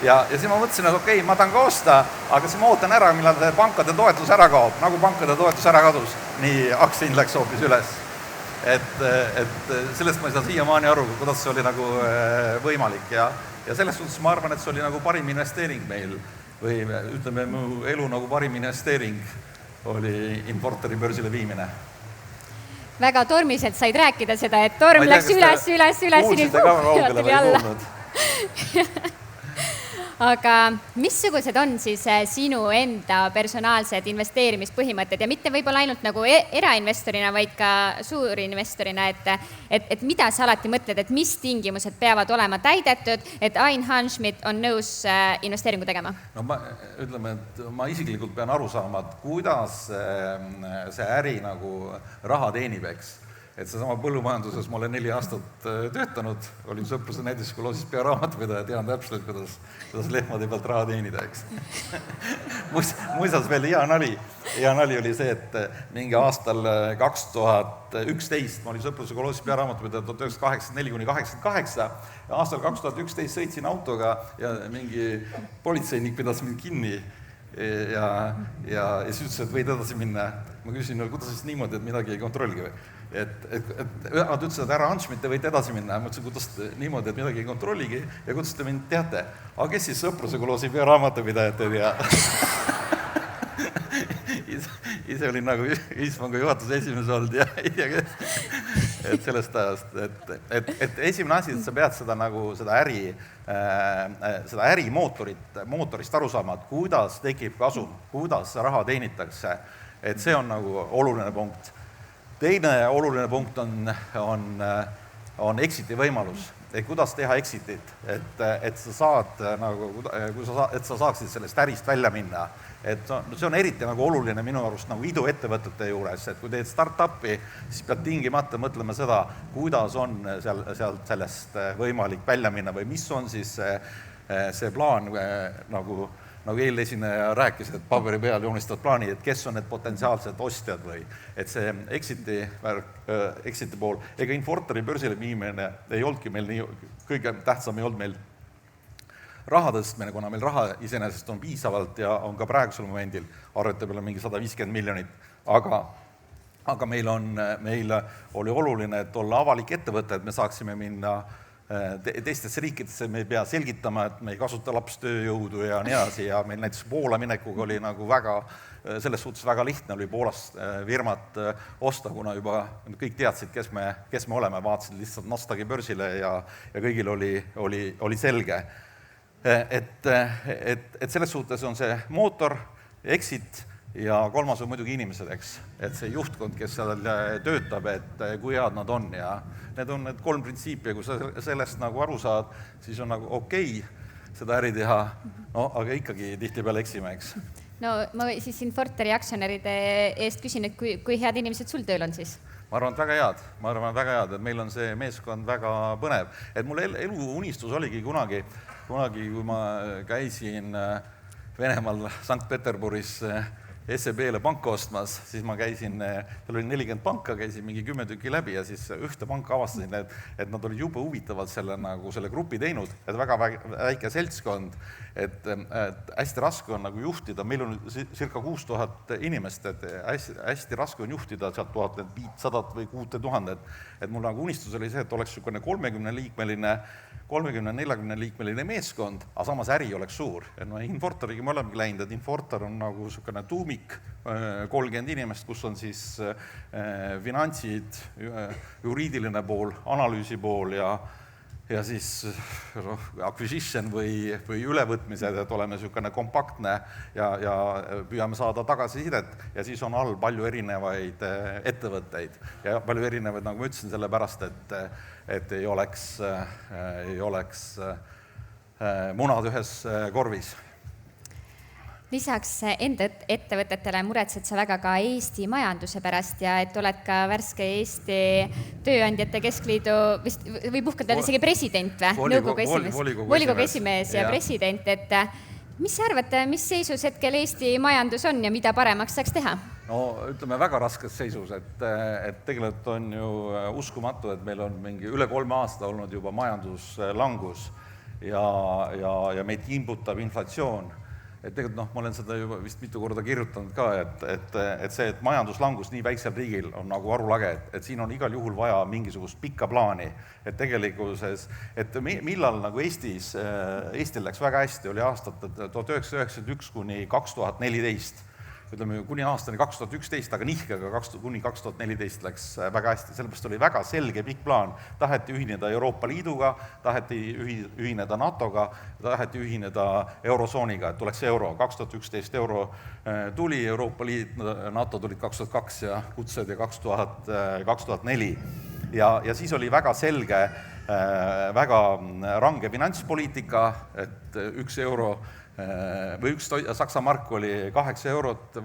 Ja siis ma mõtlesin, et okei, ma tahan ka osta, aga siis ma ootan ära, millal pankade toetus ära kaob. Nagu pankade toetus ära kadus, nii aktsia hind läks hoopis üles. Et sellest ma ei saa siiamaani aru, kuidas see oli nagu võimalik ja selles suhtes ma arvan, et see oli nagu parim investeering meil või ütleme, mu elu nagu parim investeering oli Infortari börsile viimine. Väga tormiselt said rääkida seda, et torm läks üles, kuulsite ka kaugele või ei kuulnud? Aga missugused on siis sinu enda personaalsed investeerimispõhimõtted ja mitte võib-olla ainult nagu erainvestorina, vaid ka suurinvestorina, et mida sa alati mõtled, et mis tingimused peavad olema täidetud, et Ain Hanschmidt on nõus investeeringu tegema? No ütleme, et ma isiklikult pean aru saama, et kuidas see äri nagu raha teenib, eks. Et seesama põllumajanduses ma olen 4 aastat töötanud, olin sõpruse näidiskoloosis pearaamatupidaja, tean täpselt, kuidas lehmade pealt raha teenida, eks. Muisas veel hea nali oli see, et mingi aastal 2011, ma olin sõpruse koloosis pearaamatupidaja 1984–88 ja aastal 2011 sõitsin autoga ja mingi politseinik pidas mind kinni ja siis ütles, et võid edasi minna. Ma küsisin, kuidas siis niimoodi, et midagi ei kontrolgi või? Nad ütlesid, et ära Hanschmidt, te võite edasi minna. Ma ütlesin, kuidas niimoodi, et midagi ei kontrolligi ja kuidas te mind teate? Aga kes siis sõpruse koloosi pearaamatupidajad ja ise olin nagu ühispanga juhatuse esimees olnud ja ei tea kes, et sellest ajast, et esimene asi, et sa pead seda nagu seda ärimootorist aru saama, et kuidas tekib kasum, kuidas raha teenitakse, et see on nagu oluline punkt. Teine oluline punkt on exiti võimalus, et kuidas teha exitit, et sa saad nagu, et sa saaksid sellest ärist välja minna. Et see on eriti nagu oluline minu arust nagu iduettevõtete juures, et kui teed start-upi, siis pead tingimata mõtlema seda, kuidas on sealt sellest võimalik välja minna või mis on siis see plaan, nagu eelesineja rääkis, et paberi peal joonistavad plaani, et kes on need potentsiaalsed ostjad või et see exiti pool, ega Infortari börsile viimine ei olnudki meil nii, kõige tähtsam ei olnud meil raha tõstmine, kuna meil raha iseenesest on piisavalt ja on ka praegusel momendil arvete peal mingi 150 miljonit, aga meil oli oluline, et olla avalik ettevõte, et me saaksime minna teistesse riikidesse, me ei pea selgitama, et me ei kasuta lapstööjõudu ja nii edasi ja meil näiteks Poola minekuga oli nagu selles suhtes väga lihtne oli Poolast firmat osta, kuna juba kõik teadsid, kes me oleme, vaatasid lihtsalt Nasdaqi börsile ja kõigil oli selge. Et selles suhtes on see mootor, exit ja kolmas on muidugi inimesed, eks, et see juhtkond, kes seal töötab, et kui head nad on ja need on need 3 printsiipi ja kui sa sellest nagu aru saad, siis on nagu okei seda äri teha, no aga ikkagi tihtipeale eksime, eks. No ma siis Infortari aktsionäride eest küsin, et kui head inimesed sul tööl on siis? Ma arvan, et väga head, et meil on see meeskond väga põnev, et mul elu unistus oligi kunagi, kui ma käisin Venemaal Sankt-Peterburis SEB-le panka ostmas, siis ma käisin, tal oli 40 panka, käisin mingi 10 tükki läbi ja siis ühte panka avastasin, et nad olid jube huvitavalt selle grupi teinud, et väga väike seltskond, et hästi raske on nagu juhtida, meil on circa 6000 inimest, et hästi raske on juhtida sealt 1500 või 6000, et mul nagu unistus oli see, et oleks niisugune 30-40 liikmeline meeskond, aga samas äri oleks suur. Et Infortoriga me olemegi läinud, et Infortor on nagu niisugune tuumik, 30 inimest, kus on siis finantsid, juriidiline pool, analüüsi pool ja siis acquisition või ülevõtmised, et oleme niisugune kompaktne ja püüame saada tagasisidet ja siis on all palju erinevaid ettevõtteid ja palju erinevaid, nagu ma ütlesin, sellepärast, et ei oleks munad ühes korvis. Lisaks enda ettevõtetele muretsed sa väga ka Eesti majanduse pärast ja et oled ka värske Eesti Tööandjate Keskliidu või puhkelt öelda isegi president või? Volikogu esimees ja president, et mis sa arvad, mis seisus hetkel Eesti majandus on ja mida paremaks saaks teha? No ütleme väga raskes seisus, et tegelikult on ju uskumatu, et meil on mingi üle 3 aasta olnud juba majanduslangus ja meid imbutab inflatsioon. Et tegelikult ma olen seda juba vist mitu korda kirjutanud ka, et see, et majanduslangus nii väiksel riigil on nagu arulage, et siin on igal juhul vaja mingisugust pikka plaani, et tegelikkuses, et millal nagu Eestil läks väga hästi, oli aastat 1991 kuni 2014, ütleme kuni aastani 2011, aga nihkega kuni 2014 läks väga hästi, sellepärast oli väga selge pikk plaan, taheti ühineda Euroopa Liiduga, taheti ühineda NATO-ga, taheti ühineda eurosooniga, et tuleks euro, 2011 euro tuli, Euroopa Liit, NATO tulid 2002 ja kutsed ja 2004 ja siis oli väga selge, väga range finantspoliitika, et 1 euro või 1 Saksa mark oli 8 eurot,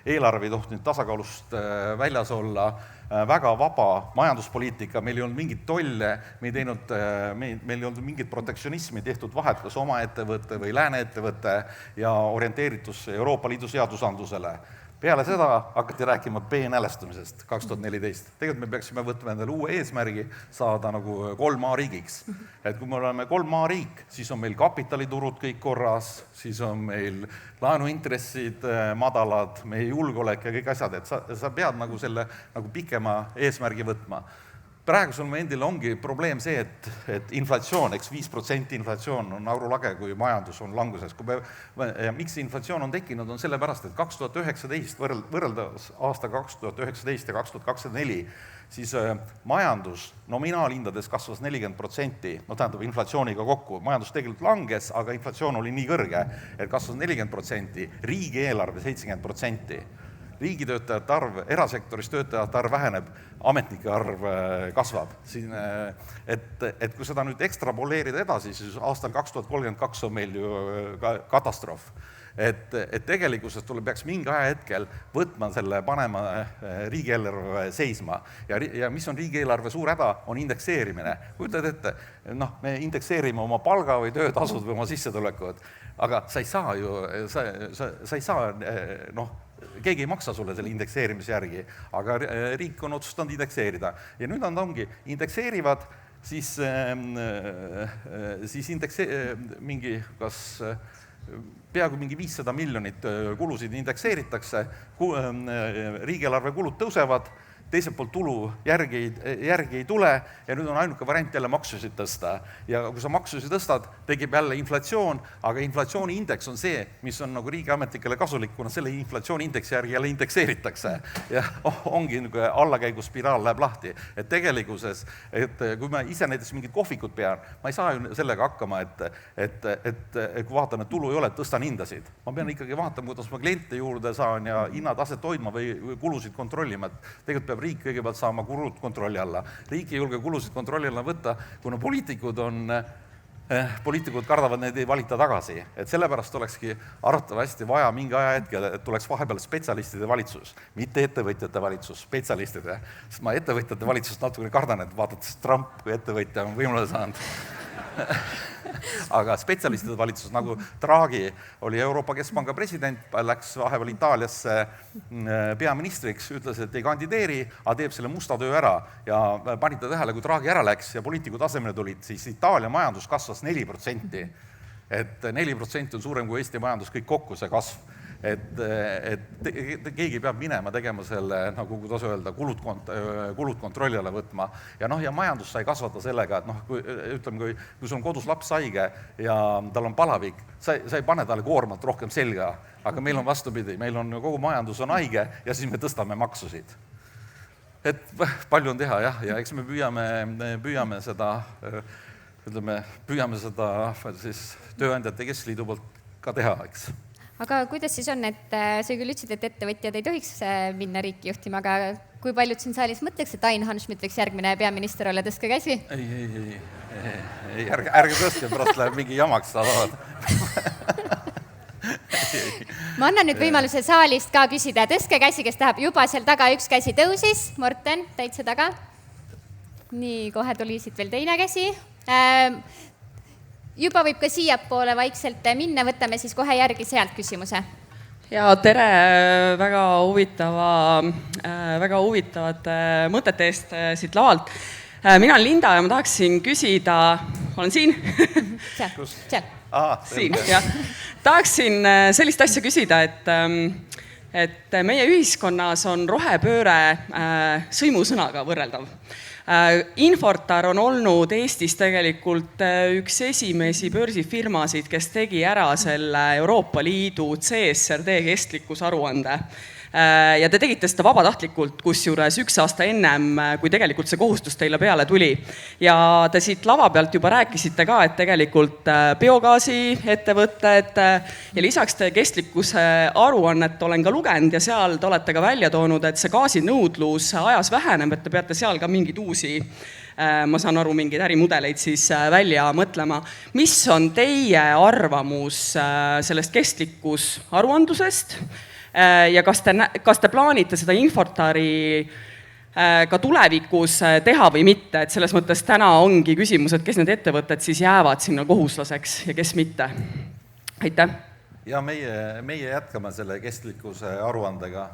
eelarve ei tohtinud tasakaalust väljas olla, väga vaba majanduspoliitika, meil ei olnud mingit tolle, meil ei olnud mingit protektsionismi, tehtud vahet kas oma ettevõtte või lääne ettevõtte ja orienteeritus Euroopa Liidu seadusandlusele. Peale seda hakati rääkima peenälestumisest 2014. Tegelikult me peaksime võtma endale uue eesmärgi saada nagu 3A riigiks. Et kui me oleme 3A riik, siis on meil kapitaliturud kõik korras, siis on meil laenuintressid madalad, meie julgeolek ja kõik asjad, et sa pead nagu selle nagu pikema eesmärgi võtma. praegusel momendil ongi probleem see, et inflatsioon, eks 5% inflatsioon on naurulage, kui majandus on languses. Ja miks inflatsioon on tekkinud, on sellepärast, et 2019 võrreldes aasta 2019 ja 2024, siis majandus nominaalhindades kasvas 40%, no tähendab inflatsiooniga kokku. Majandus tegelikult langes, aga inflatsioon oli nii kõrge, et kasvas 40%, riigieelarve 70%. Riigitöötajate arv, erasektoris töötajate arv väheneb, ametnike arv kasvab. Et kui seda nüüd ekstrapoleerida edasi, siis aastal 2032 on meil ju katastroof. Et tegelikkuses peaks mingi ajahetkel võtma selle, panema riigieelarve seisma. Ja mis on riigieelarve suur häda, on indekseerimine. Kujutad ette, me indekseerime oma palga või töötasud või oma sissetulekud, aga sa ei saa ju, sa ei saa, keegi ei maksa sulle selle indekseerimise järgi, aga riik on otsustanud indekseerida. Ja nüüd ongi, indekseerivad, siis mingi, kas peaaegu mingi 500 miljonit kulusid indekseeritakse, riigieelarve kulud tõusevad, teiselt poolt tulu järgi ei tule ja nüüd on ainuke variant jälle maksusid tõsta. Ja kui sa maksusid tõstad, tekib jälle inflatsioon, aga inflatsiooniindeks on see, mis on nagu riigiametlikele kasulik, kuna selle inflatsiooniindeksi järgi jälle indekseeritakse. Ja ongi allakäiguspiraal läheb lahti. Et tegelikkuses, kui ma ise näiteks mingid kohvikud pean, ma ei saa ju sellega hakkama, et kui vaatan, et tulu ei ole, et tõstan hindasid. Ma pean ikkagi vaatama, kuidas ma kliente juurde saan ja hinnataset hoidma või kulusid kontrollima. Tegelikult peab riik kõigepealt saama kulud kontrolli alla. Riik ei julge kulusid kontrolli alla võtta, kuna poliitikud kardavad neid ei valita tagasi. Et sellepärast olekski arvatavasti vaja mingi ajahetkel, et tuleks vahepeal spetsialistide valitsus, mitte ettevõtjate valitsus, spetsialistide. Sest ma ettevõtjate valitsust natuke kardan, et vaadates Trump kui ettevõtja on võimule saanud. Aga spetsialistide valitsus, nagu Draghi oli Euroopa Keskpanga president, läks vahepeal Itaaliasse peaministriks, ütles, et ei kandideeri, aga teeb selle musta töö ära. Ja panite tähele, kui Draghi ära läks ja poliitiku tasemele tulid, siis Itaalia majandus kasvas 4%. Et 4% on suurem kui Eesti majandus kõik kokku see kasv. Et keegi peab minema tegema selle, nagu kuidas öelda, kulud kontrolli alla võtma. Ja majandus sai kasvata sellega, et kui sul on kodus laps haige ja tal on palavik, sa ei pane talle koormat rohkem selga, aga meil on vastupidi, meil on kogu majandus on haige ja siis me tõstame maksusid. Et palju on teha, jah, ja eks me püüame seda siis Tööandjate Keskliidu poolt ka teha, eks. Aga kuidas siis on, et sa küll ütlesid, et ettevõtjad ei tohiks minna riiki juhtima, aga kui paljud siin saalis mõtleks, et Ain Hanschmidt võiks järgmine peaminister olla, tõstke käsi? Ei, ärge tõstke, pärast läheb mingi jamaks saavad. Ma annan nüüd võimaluse saalist ka küsida. Tõstke käsi, kes tahab. Juba seal taga üks käsi tõusis. Morten, täitsa taga. Nii, kohe tuli siit veel teine käsi. Juba võib ka siiapoole vaikselt minna, võtame siis kohe järgi sealt küsimuse. Ja tere väga huvitavate mõtete eest siit lavalt. Mina olen Linda ja ma tahaksin küsida, olen siin? Seal. Siin, jah. Tahaksin sellist asja küsida, et meie ühiskonnas on rohepööre sõimusõnaga võrreldav. Infortar on olnud Eestis tegelikult üks esimesi börsifirmasid, kes tegi ära selle Euroopa Liidu CSRD kestlikkusaruande. Ja te tegite seda vabatahtlikult, kusjuures 1 aasta ennem, kui tegelikult see kohustus teile peale tuli. Ja te siit lava pealt juba rääkisite ka, et tegelikult biogaasi ettevõtted ja lisaks te kestlikkuse aruannet olen ka lugenud ja seal te olete ka välja toonud, et see gaasinõudlus ajas väheneb, et te peate seal ka mingid uusi, ma saan aru, mingeid ärimudeleid siis välja mõtlema. Mis on teie arvamus sellest kestlikkusaruandlusest? Ja kas te plaanite seda Infortari ka tulevikus teha või mitte, et selles mõttes täna ongi küsimus, et kes need ettevõtted siis jäävad sinna kohuslaseks ja kes mitte? Aitäh! Ja meie jätkame selle kestlikkuse aruandega,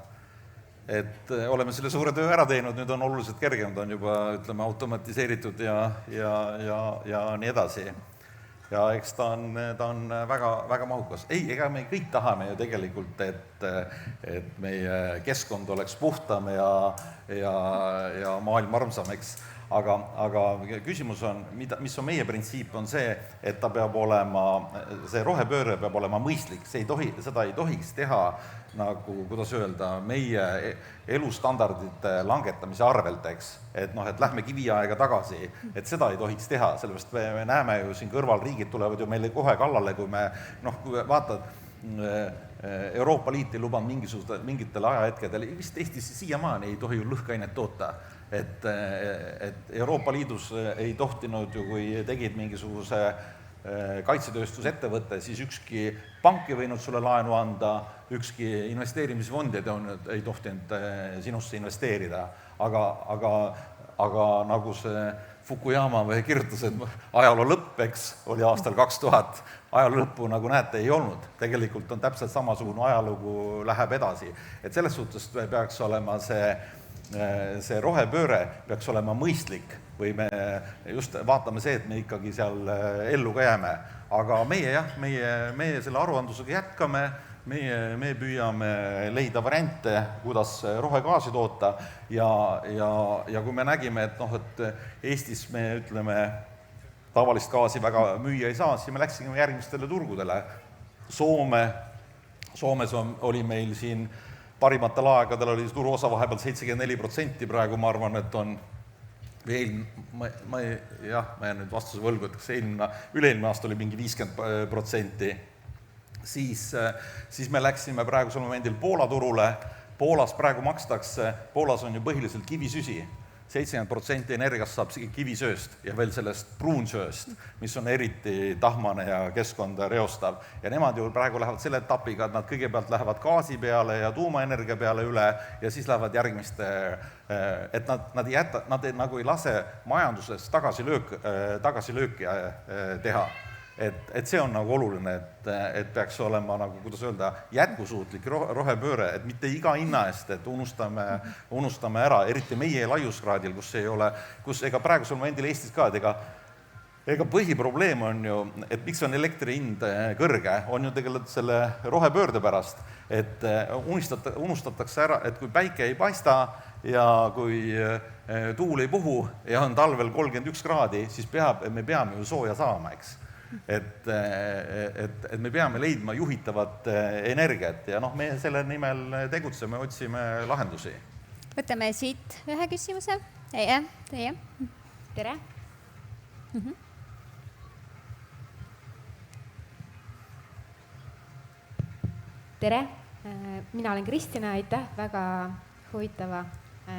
et oleme selle suure töö ära teinud, nüüd on oluliselt kergem, ta on juba automatiseeritud ja nii edasi. Ja eks ta on väga mahukas. Ei, ega me kõik tahame ju tegelikult, et meie keskkond oleks puhtam ja maailm armsam, eks. aga küsimus on, mis on meie printsiip, on see, et ta peab olema, see rohepööre peab olema mõistlik, seda ei tohiks teha nagu, kuidas öelda, meie elustandardite langetamise arvelt, eks. Et lähme kiviaega tagasi, et seda ei tohiks teha, sellepärast me näeme ju siin kõrval, riigid tulevad ju meile kohe kallale, kui me, kui vaatad, Euroopa Liit ei lubanud mingitel ajahetkedel, vist Eestis siiamaani ei tohi ju lõhkainet toota, et Euroopa Liidus ei tohtinud ju, kui tegid mingisuguse kaitsetööstusettevõte, siis ükski pank ei võinud sulle laenu anda, ükski investeerimisfond ei tohtinud sinusse investeerida, aga nagu see Fukuyama kirjutas, et ajaloo lõpp, eks, oli aastal 2000, ajaloo lõppu, nagu näete, ei olnud. Tegelikult on täpselt samasugune ajalugu läheb edasi. Et selles suhtes peaks olema see rohepööre peaks olema mõistlik või me just vaatame see, et me ikkagi seal ellu ka jääme. Aga meie selle aruandlusega jätkame, me püüame leida variante, kuidas rohegaasi toota ja kui me nägime, et Eestis me ütleme tavalist gaasi väga müüa ei saa, siis me läksime järgmistele turgudele. Soomes oli meil siin parimatel aegadel oli turuosa vahepeal 74%, praegu ma arvan, et on veel, ma jään nüüd vastuse võlgu, et üle-eelmine aasta oli mingi 50%, siis me läksime praegusel momendil Poola turule, Poolas praegu makstakse, Poolas on ju põhiliselt kivisüsi, 70% energiast saab kivisööst ja veel sellest pruunsööst, mis on eriti tahmane ja keskkonda reostav. Ja nemad ju praegu lähevad selle etapiga, et nad kõigepealt lähevad gaasi peale ja tuumaenergia peale üle ja siis lähevad järgmiste, et nad nagu ei lase majanduses tagasilööki teha. Et see on nagu oluline, et peaks olema nagu, kuidas öelda, jätkusuutlik rohepööre, et mitte iga hinna eest, et unustame ära, eriti meie laiuskraadil, kus ei ole, kus ega praegusel momendil Eestis ka, et ega põhiprobleem on ju, et miks on elektri hind kõrge, on ju tegelikult selle rohepöörde pärast, et unustatakse ära, et kui päike ei paista ja kui tuul ei puhu ja on talvel 31 kraadi, siis me peame ju sooja saama, eks. Et me peame leidma juhitavat energiat ja me selle nimel tegutseme, otsime lahendusi. Võtame siit ühe küsimuse. Teie. Tere. Tere, mina olen Kristina, aitäh väga huvitava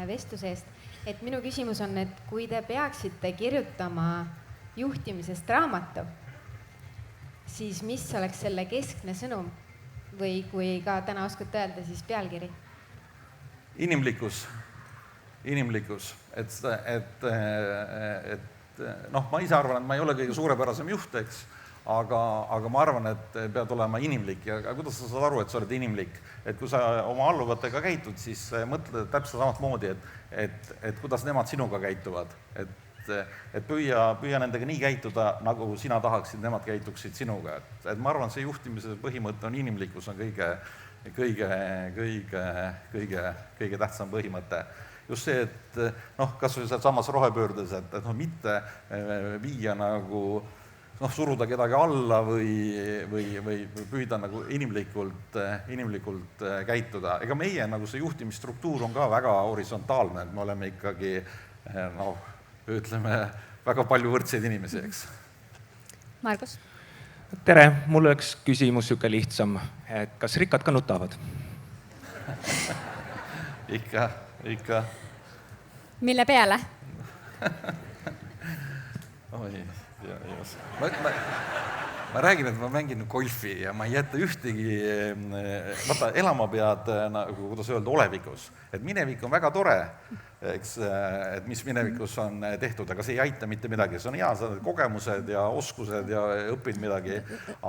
vestluse eest. Et minu küsimus on, et kui te peaksite kirjutama juhtimisest raamatu, siis mis oleks selle keskne sõnum või kui ka täna oskate öelda, siis pealkiri? Inimlikkus. Ma ise arvan, et ma ei ole kõige suurepärasem juht, eks, aga ma arvan, et pead olema inimlik ja kuidas sa saad aru, et sa oled inimlik? Et kui sa oma alluvatega käitud, siis mõtled täpselt samat moodi, et kuidas nemad sinuga käituvad, et püüa nendega nii käituda, nagu sina tahaksid, nemad käituksid sinuga. Et ma arvan, see juhtimise põhimõte on inimlikkus, on kõige tähtsam põhimõte. Just see, et kas või samas rohepöördes, et mitte viia nagu, suruda kedagi alla või püüda nagu inimlikult käituda. Ega meie nagu see juhtimisstruktuur on ka väga horisontaalne, et me oleme ikkagi, ütleme, väga palju võrdseid inimesi, eks. Margus. Tere, mul oleks küsimus süke lihtsam, et kas rikkad ka nutavad? Ikka. Mille peale? Ma räägin, et ma mängin golfi ja ma ei jäta ühtegi, vaata, elama pead, nagu, kuidas öelda, olevikus. Et minevik on väga tore, eks, et mis minevikus on tehtud, aga see ei aita mitte midagi. See on hea, sa kogemused ja oskused ja õpid midagi,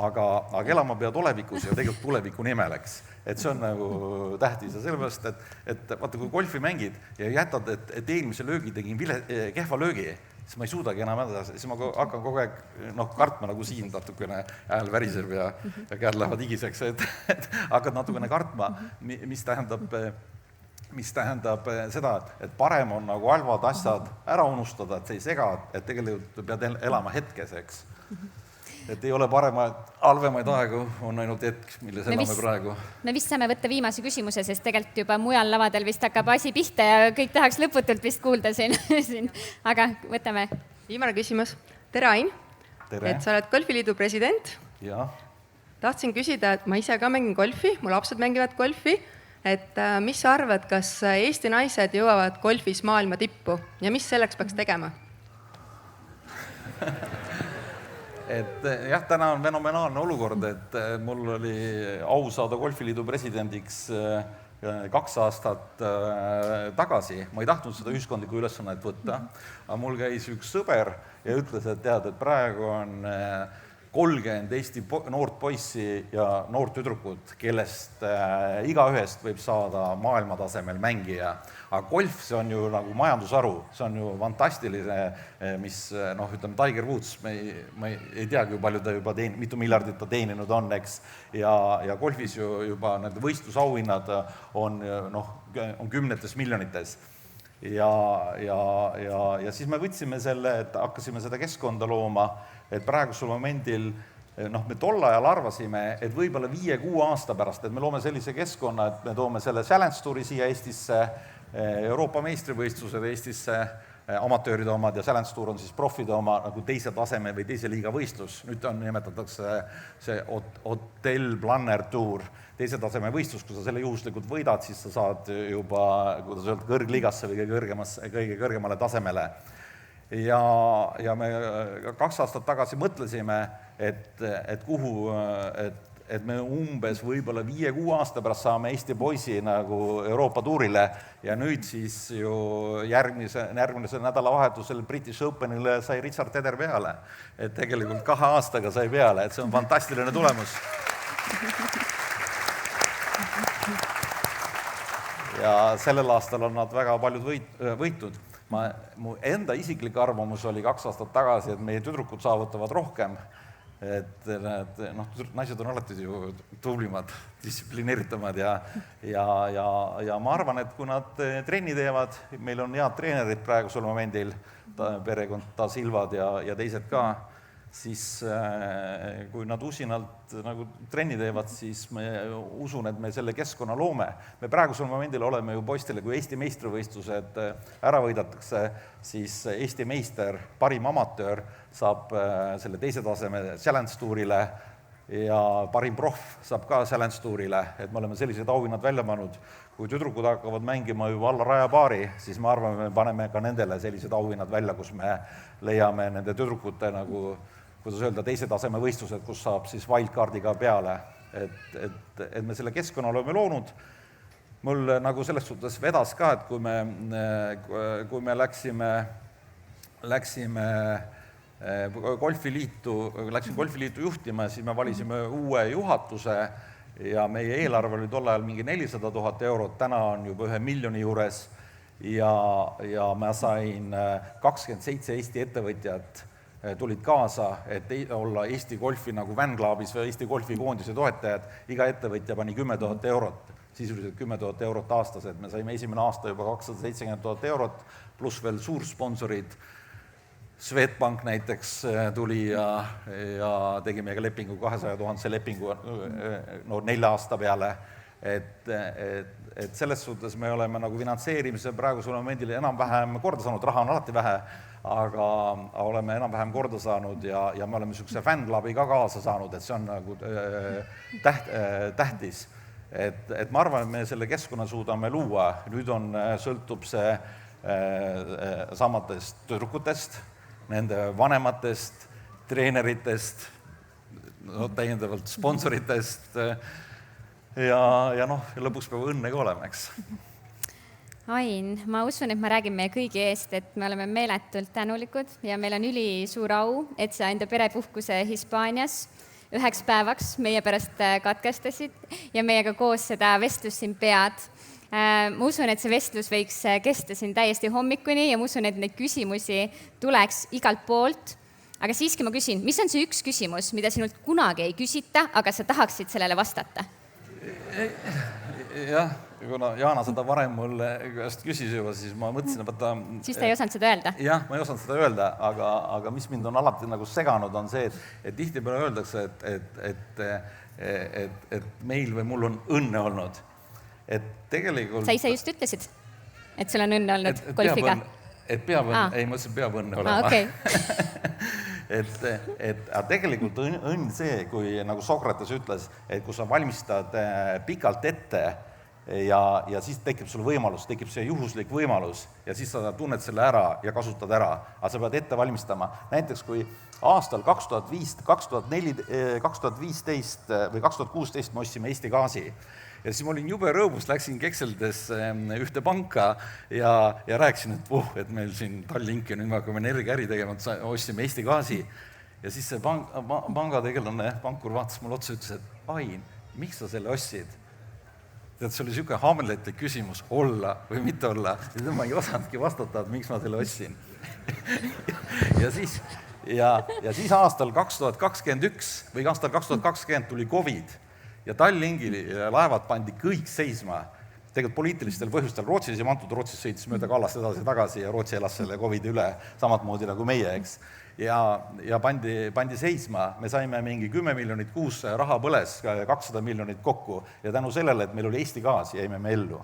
aga elama pead olevikus ja tegelikult tuleviku nimel, eks. Et see on nagu tähtis ja sellepärast, et vaata, kui golfi mängid ja jätad, et eelmise löögi tegin kehva löögi, siis ma ei suudagi enam edasi, siis ma hakkan kogu aeg kartma nagu siin natukene hääl väriseb ja käed lähevad higiseks, et hakkad natukene kartma, mis tähendab, mis tähendab seda, et parem on nagu halvad asjad ära unustada, et see ei sega, et tegelikult pead elama hetkes, eks. Et ei ole halvemaid aegu, on ainult hetk, milles elame praegu. Me vist saame võtta viimase küsimuse, sest tegelikult juba mujal lavadel vist hakkab asi pihta ja kõik tahaks lõputult vist kuulda siin. Aga võtame. Viimane küsimus. Tere, Ain. Tere. Et sa oled Golfiliidu president. Ja. Tahtsin küsida, et ma ise ka mängin golfi, mu lapsed mängivad golfi. Et mis sa arvad, kas Eesti naised jõuavad golfis maailma tippu ja mis selleks peaks tegema? Et jah, täna on fenomenaalne olukord, et mul oli au saada Golfiliidu presidendiks 2 aastat tagasi. Ma ei tahtnud seda ühiskondlikku ülesannet võtta, aga mul käis üks sõber ja ütles, et tead, et praegu on 30 Eesti noort poissi ja noort tüdrukut, kellest igaühest võib saada maailmatasemel mängija. Aga golf, see on ju nagu majandusharu, see on ju fantastiline, mis, ütleme, Tiger Woods, ma ei teagi, palju ta juba mitu miljardit ta teeninud on, eks, ja golfis ju juba need võistlusauhinnad on 10 miljonites. Ja siis me võtsime selle, et hakkasime seda keskkonda looma, et praegusel momendil, me tol ajal arvasime, et võib-olla 5-6 aasta pärast, et me loome sellise keskkonna, et me toome selle Challenge Touri siia Eestisse, Euroopa meistrivõistlused Eestisse, amatööride omad ja Challenge Tour on siis profide oma nagu teise taseme või teise liiga võistlus. Nüüd nimetatakse see Hotel Planner Tour, teise taseme võistlus, kui sa selle juhuslikult võidad, siis sa saad juba, kuidas öelda, kõrgliigasse või kõige kõrgemale tasemele. Ja me 2 aastat tagasi mõtlesime, et me umbes võib-olla 5-6 aasta pärast saame Eesti poisi nagu Euroopa tuurile ja nüüd siis ju järgmisel nädalavahetusel British Openile sai Richard Teder peale. Et tegelikult 2 aastaga sai peale, et see on fantastiline tulemus. Ja sellel aastal on nad väga paljud võitud. Mu enda isiklik arvamus oli 2 aastat tagasi, et meie tüdrukud saavutavad rohkem. Et naised on alati ju tublimad, distsiplineeritamad ja ma arvan, et kui nad trenni teevad, meil on head treenerid praegusel momendil, perekond Da Silvad ja teised ka, siis kui nad usinalt nagu trenni teevad, siis me usun, et me selle keskkonna loome. Me praegusel momendil oleme ju poistele, kui Eesti meistrivõistlused ära võidatakse, siis Eesti meister, parim amatöör, saab selle teise taseme Challenge Tourile ja parim proff saab ka Challenge Tourile, et me oleme sellised auhinnad välja pannud. Kui tüdrukud hakkavad mängima juba alla rajapaari, siis ma arvan, me paneme ka nendele sellised auhinnad välja, kus me leiame nende tüdrukute nagu kuidas öelda, teise taseme võistlused, kus saab siis wildcardiga peale, et me selle keskkonna oleme loonud. Mul nagu selles suhtes vedas ka, et kui me läksime golfiliitu juhtima, siis me valisime uue juhatuse ja meie eelarve oli tol ajal mingi 400 000 eurot, täna on juba 1 miljoni juures ja ma sain 27 Eesti ettevõtjat tulid kaasa, et olla Eesti golfi nagu Vanglabis või Eesti golfi koondise toetajad. Iga ettevõtja pani 10 000 eurot, sisuliselt 10 000 eurot aastas, et me saime esimene aasta juba 270 000 eurot, pluss veel suursponsorid. Swedbank näiteks tuli ja tegime ka lepingu 200 000 lepingu 4 aasta peale. Et selles suhtes me oleme nagu finantseerimise praegusel momendil enam-vähem korda saanud, raha on alati vähe, aga oleme enam-vähem korda saanud ja me oleme niisuguse fänklubi ka kaasa saanud, et see on nagu tähtis. Et ma arvan, et me selle keskkonna suudame luua, nüüd sõltub see samadest tüdrukutest, nende vanematest, treeneritest, täiendavalt sponsoritest ja lõpuks peab õnne ka olema, eks. Ain, ma usun, et ma räägin meie kõigi eest, et me oleme meeletult tänulikud ja meil on ülisuur au, et sa enda perepuhkuse Hispaanias 1 päevaks meie pärast katkestasid ja meiega koos seda vestlust siin pead. Ma usun, et see vestlus võiks kesta siin täiesti hommikuni ja ma usun, et neid küsimusi tuleks igalt poolt. Aga siiski ma küsin, mis on see üks küsimus, mida sinult kunagi ei küsita, aga sa tahaksid sellele vastata? jah, kuna Jaana seda varem mulle käest küsis juba, siis ma mõtlesin, et vaata... Siis ta ei osanud seda öelda? Jah, ma ei osanud seda öelda, aga mis mind on alati nagu seganud, on see, et tihtipeale öeldakse, et meil või mul on õnne olnud. Et tegelikult... Sa ise just ütlesid, et sul on õnne olnud golfiga? Et peab õnne, ei, ma ütlesin peab õnne olema. Okay. Aga tegelikult õnn see, kui nagu Sokrates ütles, et kui sa valmistad pikalt ette ja siis tekib sul võimalus, tekib see juhuslik võimalus ja siis sa tunned selle ära ja kasutad ära, aga sa pead ette valmistama. Näiteks kui aastal 2015 või 2016 me ostsime Eesti Gaasi ja siis ma olin jube rõõmus, läksin kekseldes ühte panka ja rääkisin, et meil siin Tallink ja nüüd me hakkame energiaäri tegema, ostsime Eesti Gaasi ja siis see pangategelane, pankur vaatas mulle otsa ja ütles, et Ain, miks sa selle ostsid? Tead, see oli niisugune hamletlik küsimus, olla või mitte olla. Ja ma ei osanudki vastata, et miks ma selle ostsin. ja siis aastal 2021 või aastal 2020 tuli COVID ja Tallinki laevad pandi kõik seisma. Tegelikult poliitilistel põhjustel Rootsis ei mantud, Rootsis sõitis mööda kallast edasi ja Rootsi elas selle COVID üle samat moodi nagu meie, eks. Ja pandi seisma, me saime mingi 10 miljonit kuus raha põles, 200 miljonit kokku ja tänu sellele, et meil oli Eesti Gaas, jäime me ellu.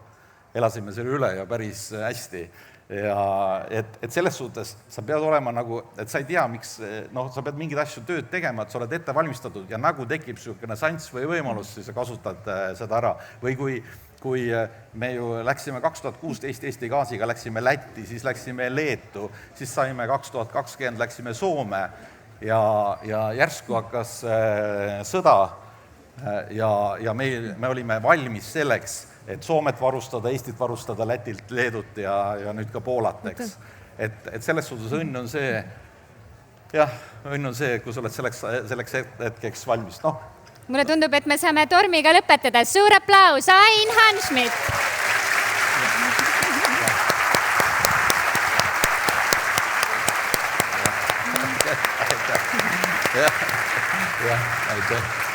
Elasime selle üle ja päris hästi. Ja et selles suhtes sa pead olema nagu, et sa ei tea, miks, sa pead mingeid asju tööd tegema, et sa oled ette valmistatud ja nagu tekib niisugune sanss või võimalus, siis sa kasutad seda ära. Või kui me ju läksime 2016 Eesti Gaasiga, läksime Lätti, siis läksime Leetu, siis saime 2020, läksime Soome ja järsku hakkas sõda ja me olime valmis selleks, et Soomet varustada, Eestit varustada, Lätilt, Leedut ja nüüd ka Poolat, eks. Et selles suhtes õnn on see, kui sa oled selleks hetkeks valmis. Mulle tundub, et me saame tormiga lõpetada. Suur aplaus, Ain Hanschmidt! Aitäh!